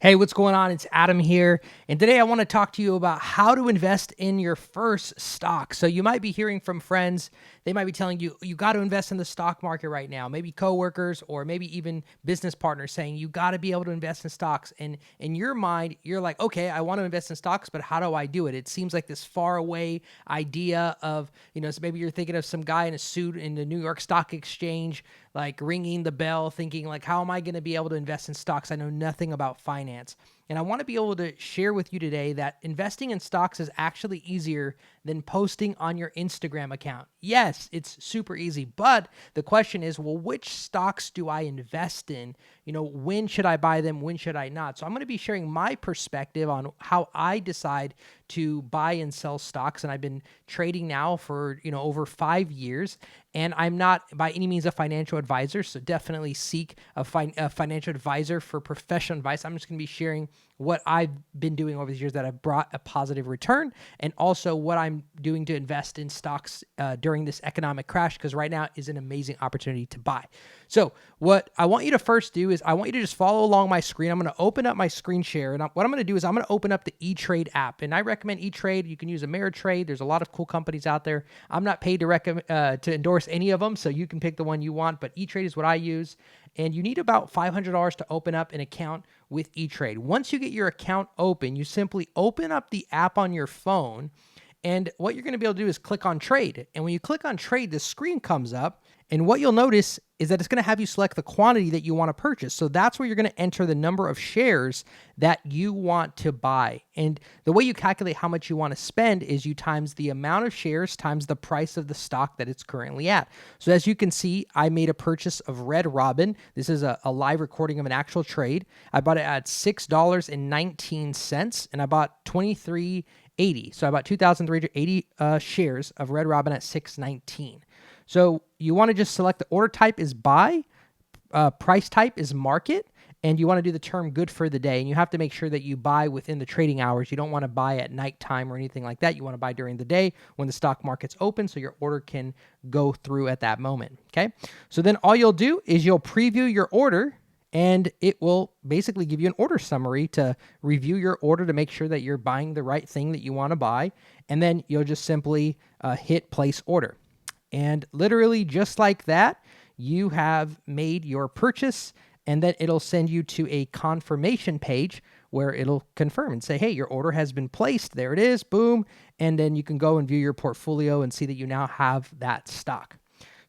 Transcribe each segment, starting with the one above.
Hey, what's going on? It's Adam here. And today I want to talk to you about how to invest in your first stock. So you might be hearing from friends, they might be telling you, you got to invest in the stock market right now. Maybe coworkers or maybe even business partners saying you got to be able to invest in stocks. And in your mind, you're like, okay, I want to invest in stocks, but how do I do it? It seems like this far away idea of, so maybe you're thinking of some guy in a suit in the New York Stock Exchange, like ringing the bell, thinking like, how am I going to be able to invest in stocks? I know nothing about finance. And I want to be able to share with you today that investing in stocks is actually easier than posting on your Instagram account. Yes, it's super easy, but the question is, well, which stocks do I invest in? When should I buy them? When should I not? So I'm going to be sharing my perspective on how I decide to buy and sell stocks. And I've been trading now for, over 5 years. And I'm not by any means a financial advisor, so definitely seek a financial advisor for professional advice. I'm just going to be sharing what I've been doing over these years that have brought a positive return, and also what I'm doing to invest in stocks during this economic crash, because right now is an amazing opportunity to buy. So what I want you to first do is I want you to just follow along my screen. I'm going to open up my screen share, and what I'm going to do is I'm going to open up the E-Trade app, and I recommend E-Trade. You can use Ameritrade. There's a lot of cool companies out there. I'm not paid to endorse any of them, so you can pick the one you want, but E-Trade is what I use. And you need about $500 to open up an account with E-Trade. Once you get your account open, you simply open up the app on your phone, and what you're going to be able to do is click on trade. And when you click on trade, the screen comes up, and what you'll notice is that it's going to have you select the quantity that you want to purchase. So that's where you're going to enter the number of shares that you want to buy. And the way you calculate how much you want to spend is you times the amount of shares times the price of the stock that it's currently at. So as you can see, I made a purchase of Red Robin. This is a live recording of an actual trade. I bought it at $6.19, and I bought 23.80. So I bought 2,380 shares of Red Robin at $6.19. So you want to just select the order type is buy, price type is market, and you want to do the term good for the day. And you have to make sure that you buy within the trading hours. You don't want to buy at nighttime or anything like that. You want to buy during the day when the stock market's open so your order can go through at that moment. Okay. So then all you'll do is you'll preview your order, and it will basically give you an order summary to review your order to make sure that you're buying the right thing that you want to buy. And then you'll just simply hit place order. And literally just like that, you have made your purchase, and then it'll send you to a confirmation page where it'll confirm and say, hey, your order has been placed. There it is, boom. And then you can go and view your portfolio and see that you now have that stock.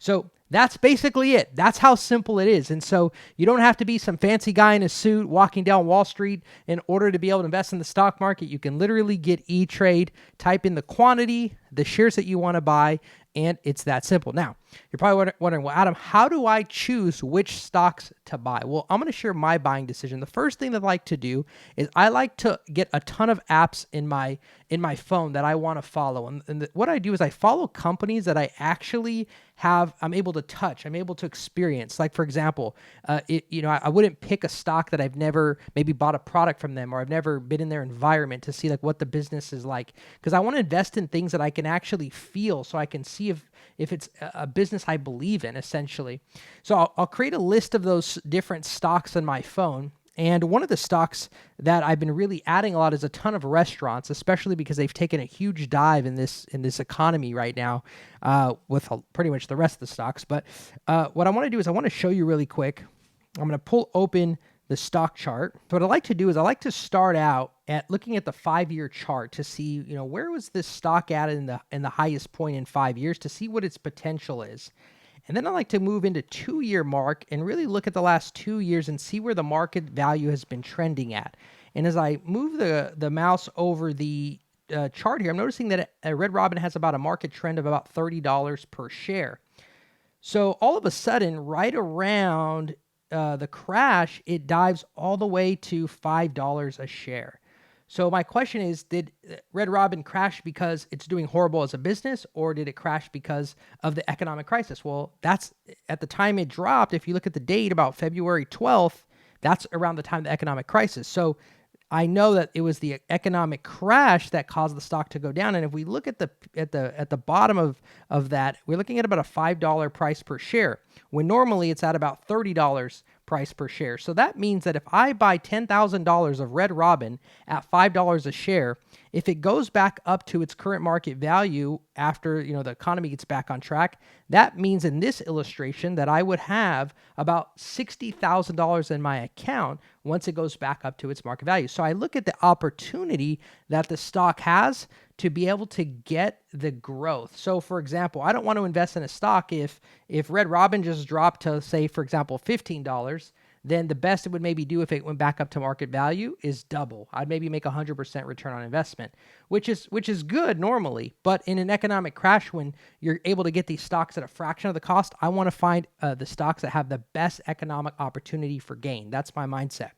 So that's basically it. That's how simple it is. And so you don't have to be some fancy guy in a suit walking down Wall Street in order to be able to invest in the stock market. You can literally get E-Trade, type in the quantity, the shares that you want to buy, and it's that simple. Now, you're probably wondering, well, Adam, how do I choose which stocks to buy? Well, I'm going to share my buying decision. The first thing that I like to do is I like to get a ton of apps in my phone that I want to follow. And what I do is I follow companies that I actually I'm able to touch, I'm able to experience. Like, for example, I wouldn't pick a stock that I've never maybe bought a product from them, or I've never been in their environment to see like what the business is like. Because I want to invest in things that I can actually feel, so I can see if it's a business I believe in, essentially. So I'll create a list of those different stocks on my phone. And one of the stocks that I've been really adding a lot is a ton of restaurants, especially because they've taken a huge dive in this economy right now with pretty much the rest of the stocks. But what I want to do is I want to show you really quick. I'm going to pull open the stock chart. So what I like to do is I like to start out at looking at the 5-year chart to see, where was this stock at in the highest point in 5 years, to see what its potential is. And then I like to move into 2-year mark and really look at the last 2 years and see where the market value has been trending at. And as I move the mouse over the chart here, I'm noticing that Red Robin has about a market trend of about $30 per share. So all of a sudden, right around the crash, it dives all the way to $5 a share. So my question is, did Red Robin crash because it's doing horrible as a business, or did it crash because of the economic crisis? Well, that's at the time it dropped. If you look at the date, about February 12th, that's around the time of the economic crisis. So I know that it was the economic crash that caused the stock to go down. And if we look at the bottom of that, we're looking at about a $5 price per share, when normally it's at about $30 price per share. So that means that if I buy $10,000 of Red Robin at $5 a share, if it goes back up to its current market value after, the economy gets back on track, that means in this illustration that I would have about $60,000 in my account once it goes back up to its market value. So I look at the opportunity that the stock has to be able to get the growth. So for example, I don't want to invest in a stock if Red Robin just dropped to, say, for example, $15, then the best it would maybe do if it went back up to market value is double. I'd maybe make 100% return on investment, which is good normally. But in an economic crash, when you're able to get these stocks at a fraction of the cost, I want to find the stocks that have the best economic opportunity for gain. That's my mindset.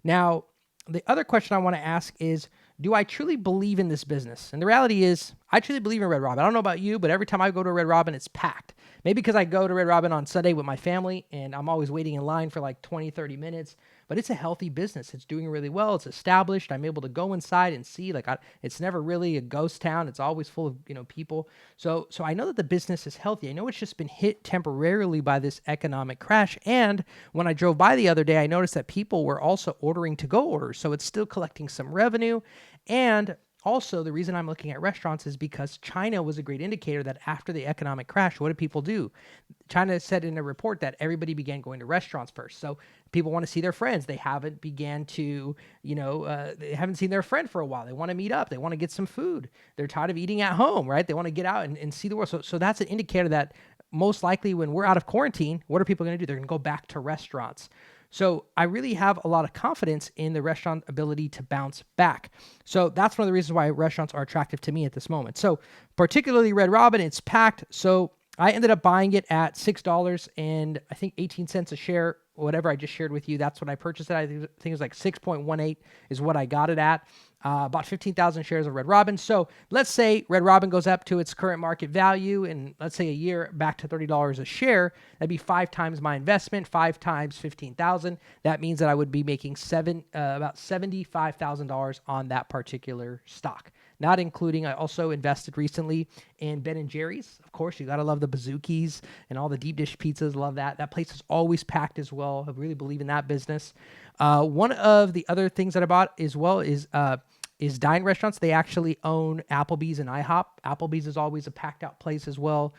Now, the other question I want to ask is, do I truly believe in this business? And the reality is, I truly believe in Red Robin. I don't know about you, but every time I go to Red Robin, it's packed. Maybe because I go to Red Robin on Sunday with my family, and I'm always waiting in line for like 20, 30 minutes. But it's a healthy business. It's doing really well. It's established. I'm able to go inside and see. It's never really a ghost town. It's always full of people. So I know that the business is healthy. I know it's just been hit temporarily by this economic crash. And when I drove by the other day, I noticed that people were also ordering to-go orders. So it's still collecting some revenue. And also, the reason I'm looking at restaurants is because China was a great indicator that after the economic crash, what did people do? China said in a report that everybody began going to restaurants first. So people want to see their friends. They haven't they haven't seen their friend for a while. They want to meet up. They want to get some food. They're tired of eating at home, right? They want to get out and see the world. So that's an indicator that most likely when we're out of quarantine, what are people going to do? They're going to go back to restaurants. So I really have a lot of confidence in the restaurant ability to bounce back. So that's one of the reasons why restaurants are attractive to me at this moment. So particularly Red Robin, it's packed. So I ended up buying it at $6 and I think 18 cents a share, whatever I just shared with you. That's what I purchased it. I think it was like 6.18 is what I got it at. About 15,000 shares of Red Robin. So let's say Red Robin goes up to its current market value and let's say a year back to $30 a share. That'd be 5 times my investment, 5 times 15,000. That means that I would be making about $75,000 on that particular stock. Not including, I also invested recently in Ben & Jerry's. Of course, you got to love the Bazookies and all the deep dish pizzas. Love that. That place is always packed as well. I really believe in that business. One of the other things that I bought as well is Dine Restaurants. They actually own Applebee's and IHOP. Applebee's is always a packed out place as well.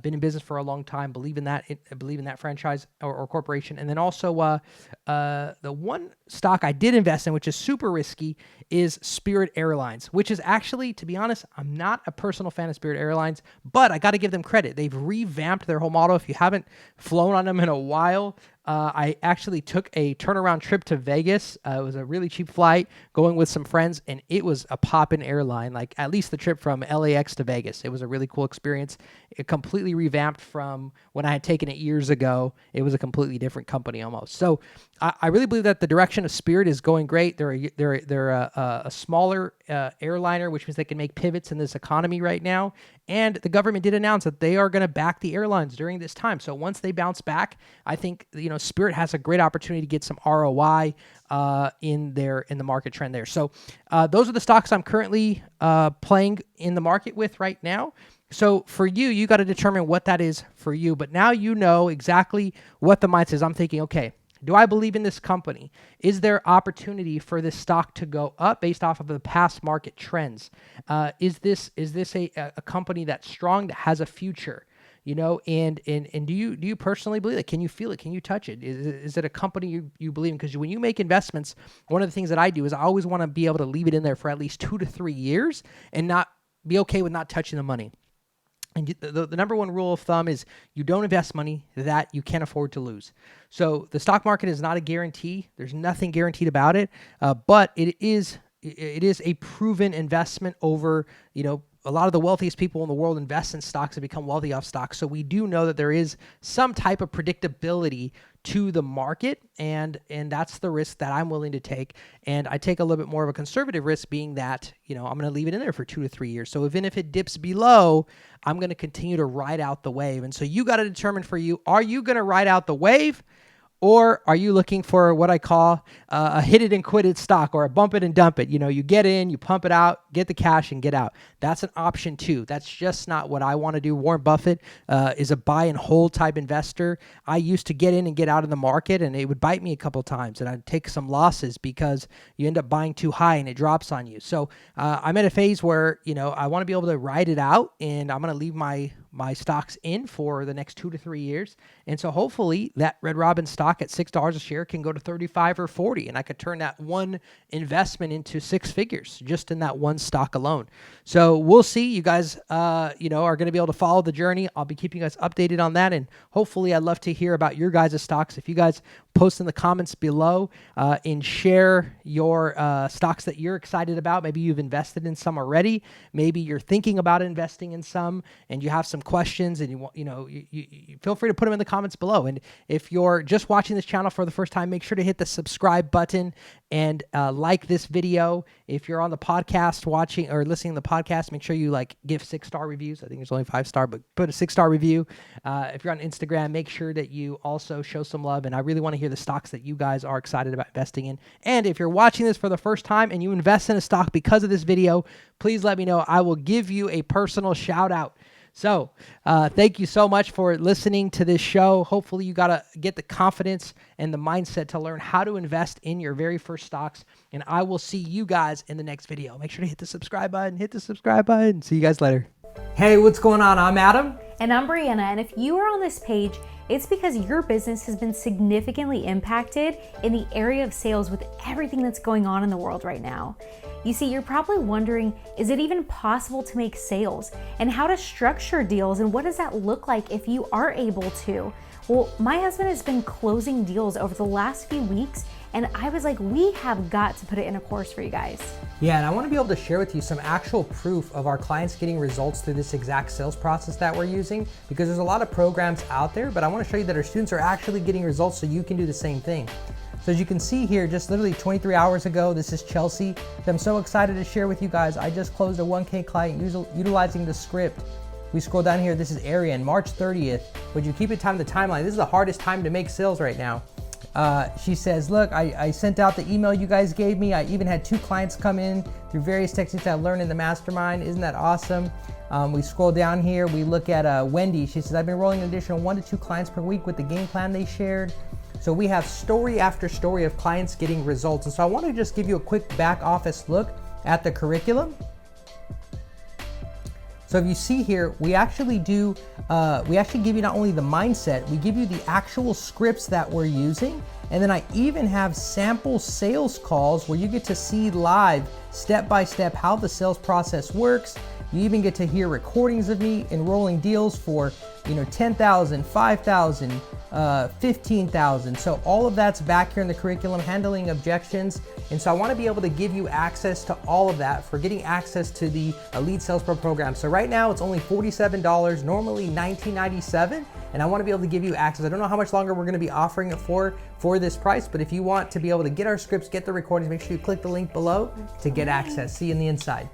Been in business for a long time. Believe in that franchise or corporation. And then also the one stock I did invest in, which is super risky, is Spirit Airlines, which is actually, to be honest, I'm not a personal fan of Spirit Airlines, but I got to give them credit. They've revamped their whole model. If you haven't flown on them in a while, I actually took a turnaround trip to Vegas. It was a really cheap flight going with some friends, and it was a poppin' airline, like at least the trip from LAX to Vegas. It was a really cool experience. It completely revamped from when I had taken it years ago. It was a completely different company almost. So I really believe that the direction of Spirit is going great. They're a smaller airliner, which means they can make pivots in this economy right now. And the government did announce that they are going to back the airlines during this time. So once they bounce back, I think Spirit has a great opportunity to get some ROI in the market trend there. So those are the stocks I'm currently playing in the market with right now. So for you got to determine what that is for you. But now you know exactly what the mindset is. I'm thinking, okay, do I believe in this company? Is there opportunity for this stock to go up based off of the past market trends? Is this a company that's strong, that has a future? And do you personally believe it? Can you feel it? Can you touch it? Is it a company you believe in? Because when you make investments, one of the things that I do is I always want to be able to leave it in there for at least 2 to 3 years and not be okay with not touching the money. And the number one rule of thumb is you don't invest money that you can't afford to lose. So the stock market is not a guarantee. There's nothing guaranteed about it, but it is a proven investment over, a lot of the wealthiest people in the world invest in stocks and become wealthy off stocks. So we do know that there is some type of predictability to the market, and that's the risk that I'm willing to take. And I take a little bit more of a conservative risk, being that, I'm going to leave it in there for 2 to 3 years. So even if it dips below, I'm going to continue to ride out the wave. And so you got to determine for you, are you going to ride out the wave, Or are you looking for what I call a hit it and quit it stock, or a bump it and dump it? You get in, you pump it out, get the cash and get out. That's an option too. That's just not what I want to do. Warren Buffett is a buy and hold type investor. I used to get in and get out of the market, and it would bite me a couple of times, and I'd take some losses because you end up buying too high and it drops on you. So I'm at a phase where, I want to be able to ride it out, and I'm going to leave my stocks in for the next 2 to 3 years. And so hopefully that Red Robin stock at $6 a share can go to 35 or 40. And I could turn that one investment into 6 figures just in that one stock alone. So we'll see. You guys, are going to be able to follow the journey. I'll be keeping you guys updated on that. And hopefully I'd love to hear about your guys' stocks. If you guys post in the comments below and share your stocks that you're excited about. Maybe you've invested in some already. Maybe you're thinking about investing in some and you have some questions, and you feel free to put them in the comments below. And if you're just watching this channel for the first time, make sure to hit the subscribe button and like this video. If you're on the podcast watching or listening to the podcast, make sure you give 6-star reviews. I think there's only 5-star, but put a 6-star review. If you're on Instagram, make sure that you also show some love. And I really want to hear the stocks that you guys are excited about investing in. And if you're watching this for the first time and you invest in a stock because of this video, please let me know. I will give you a personal shout out. So thank you so much for listening to this show. Hopefully you got to get the confidence and the mindset to learn how to invest in your very first stocks. And I will see you guys in the next video. Make sure to hit the subscribe button. Hit the subscribe button. See you guys later. Hey, what's going on? I'm Adam. And I'm Brianna. And if you are on this page, it's because your business has been significantly impacted in the area of sales with everything that's going on in the world right now. You see, you're probably wondering, is it even possible to make sales, and how to structure deals, and what does that look like if you are able to? Well, my husband has been closing deals over the last few weeks, and I was like, we have got to put it in a course for you guys. Yeah, and I want to be able to share with you some actual proof of our clients getting results through this exact sales process that we're using, because there's a lot of programs out there, but I want to show you that our students are actually getting results so you can do the same thing. So as you can see here, just literally 23 hours ago, this is Chelsea. I'm so excited to share with you guys. I just closed a 1K client utilizing the script. We scroll down here, this is Arian, March 30th. Would you keep it time to the timeline? This is the hardest time to make sales right now. She says, look, I sent out the email you guys gave me. I even had 2 clients come in through various techniques I learned in the mastermind. Isn't that awesome? We scroll down here, we look at Wendy. She says, I've been rolling an additional 1 to 2 clients per week with the game plan they shared. So we have story after story of clients getting results. And so I want to just give you a quick back office look at the curriculum. So if you see here, we actually give you not only the mindset, we give you the actual scripts that we're using. And then I even have sample sales calls where you get to see live, step by step, how the sales process works. You even get to hear recordings of me enrolling deals for, 10,000, 5,000, 15,000. So all of that's back here in the curriculum, handling objections. And so I want to be able to give you access to all of that for getting access to the Elite Sales Pro program. So right now it's only $47, normally $19.97. And I want to be able to give you access. I don't know how much longer we're going to be offering it for this price, but if you want to be able to get our scripts, get the recordings, make sure you click the link below to get access. See you on the inside.